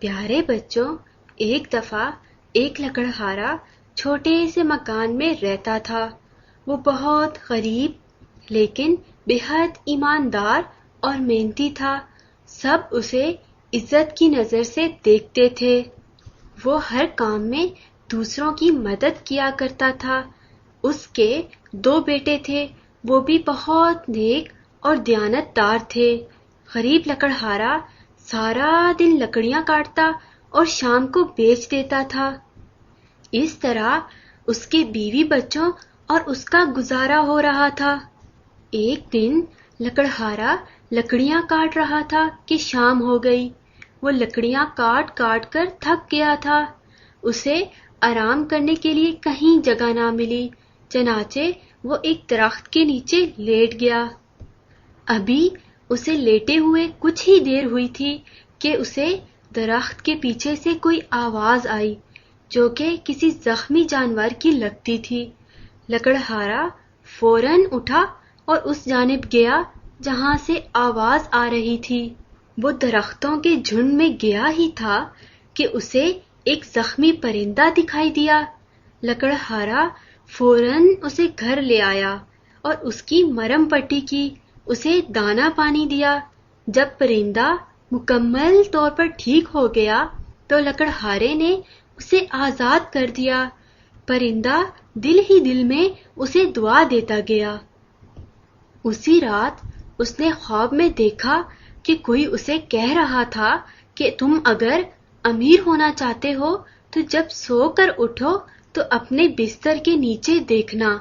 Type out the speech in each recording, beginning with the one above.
پیارے بچوں، ایک دفعہ ایک لکڑہارا چھوٹے سے مکان میں رہتا تھا۔ وہ بہت غریب لیکن بے حد ایماندار اور محنتی تھا۔ سب اسے عزت کی نظر سے دیکھتے تھے۔ وہ ہر کام میں دوسروں کی مدد کیا کرتا تھا۔ اس کے 2 بیٹے تھے، وہ بھی بہت نیک اور دیانتدار تھے۔ غریب لکڑہارا سارا دن لکڑیاں کاٹتا اور شام کو بیچ دیتا تھا۔ اس طرح اس کے بیوی بچوں اور اس کا گزارا ہو رہا تھا۔ ایک دن لکڑہارا لکڑیاں کاٹ رہا تھا کہ شام ہو گئی۔ وہ لکڑیاں کاٹ کاٹ کر تھک گیا تھا۔ اسے آرام کرنے کے لیے کہیں جگہ نہ ملی، چنانچہ وہ ایک درخت کے نیچے لیٹ گیا۔ ابھی اسے لیٹے ہوئے کچھ ہی دیر ہوئی تھی کہ اسے درخت کے پیچھے سے کوئی آواز آئی جو کہ کسی زخمی جانور کی لگتی تھی۔ لکڑہارا فوراً اٹھا اور اس جانب گیا جہاں سے آواز آ رہی تھی۔ وہ درختوں کے جھنڈ میں گیا ہی تھا کہ اسے ایک زخمی پرندہ دکھائی دیا۔ لکڑہارا فوراً اسے گھر لے آیا اور اس کی مرہم پٹی کی، اسے دانا پانی دیا۔ جب پرندہ مکمل طور پر ٹھیک ہو گیا تو لکڑہارے نے اسے آزاد کر دیا۔ پرندہ دل ہی دل میں اسے دعا دیتا گیا۔ اسی رات اس نے خواب میں دیکھا کہ کوئی اسے کہہ رہا تھا کہ تم اگر امیر ہونا چاہتے ہو تو جب سو کر اٹھو تو اپنے بستر کے نیچے دیکھنا۔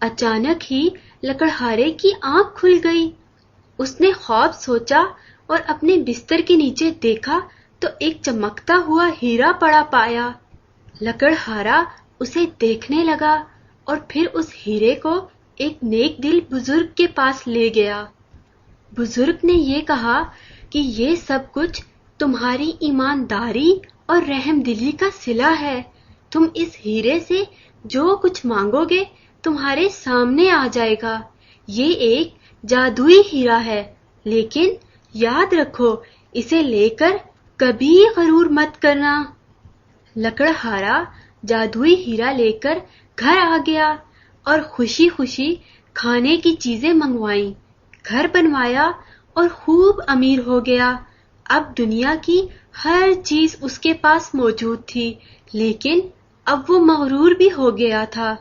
اچانک ہی لکڑہارے کی آنکھ کھل گئی۔ اس نے خواب سوچا اور اپنے بستر کے نیچے دیکھا تو ایک چمکتا ہوا ہیرا پڑا پایا۔ لکڑہارا اسے دیکھنے لگا اور پھر اس ہیرے کو ایک نیک دل بزرگ کے پاس لے گیا۔ بزرگ نے یہ کہا کہ یہ سب کچھ تمہاری ایمانداری اور رحم دلی کا صلہ ہے۔ تم اس ہیرے سے جو کچھ مانگو گے تمہارے سامنے آ جائے گا۔ یہ ایک جادوئی ہیرا ہے، لیکن یاد رکھو اسے لے کر کبھی غرور مت کرنا۔ لکڑہارا جادوئی ہیرا لے کر گھر آ گیا اور خوشی خوشی کھانے کی چیزیں منگوائیں، گھر بنوایا اور خوب امیر ہو گیا۔ اب دنیا کی ہر چیز اس کے پاس موجود تھی، لیکن اب وہ مغرور بھی ہو گیا تھا۔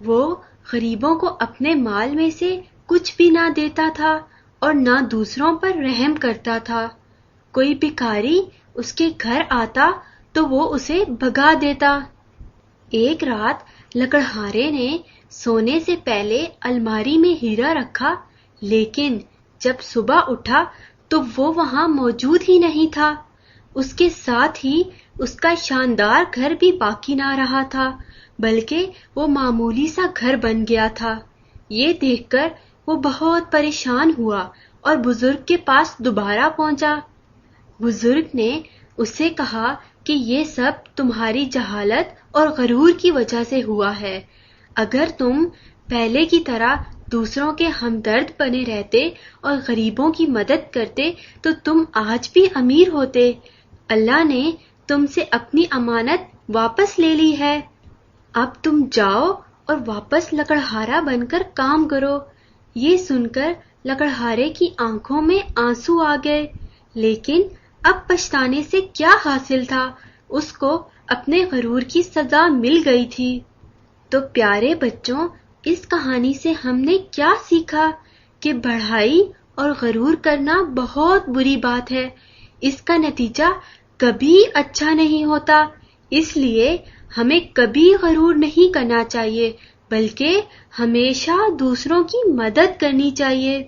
وہ غریبوں کو اپنے مال میں سے کچھ بھی نہ دیتا تھا اور نہ دوسروں پر رحم کرتا تھا۔ کوئی بھکاری اس کے گھر آتا تو وہ اسے بھگا دیتا۔ ایک رات لکڑہارے نے سونے سے پہلے الماری میں ہیرا رکھا، لیکن جب صبح اٹھا تو وہ وہاں موجود ہی نہیں تھا۔ اس کے ساتھ ہی اس کا شاندار گھر بھی باقی نہ رہا تھا، بلکہ وہ معمولی سا گھر بن گیا تھا۔ یہ دیکھ کر وہ بہت پریشان ہوا اور بزرگ کے پاس دوبارہ پہنچا۔ بزرگ نے اس سے کہا کہ یہ سب تمہاری جہالت اور غرور کی وجہ سے ہوا ہے۔ اگر تم پہلے کی طرح دوسروں کے ہمدرد بنے رہتے اور غریبوں کی مدد کرتے تو تم آج بھی امیر ہوتے۔ اللہ نے تم سے اپنی امانت واپس لے لی ہے۔ اب تم جاؤ اور واپس لکڑہارا بن کر کام کرو۔ یہ سن کر لکڑہارے کی آنکھوں میں آنسو آ گئے، لیکن اب پچھتانے سے کیا حاصل تھا، اس کو اپنے غرور کی سزا مل گئی تھی۔ تو پیارے بچوں، اس کہانی سے ہم نے کیا سیکھا کہ بڑائی اور غرور کرنا بہت بری بات ہے۔ اس کا نتیجہ کبھی اچھا نہیں ہوتا، اس لیے ہمیں کبھی غرور نہیں کرنا چاہیے، بلکہ ہمیشہ دوسروں کی مدد کرنی چاہیے۔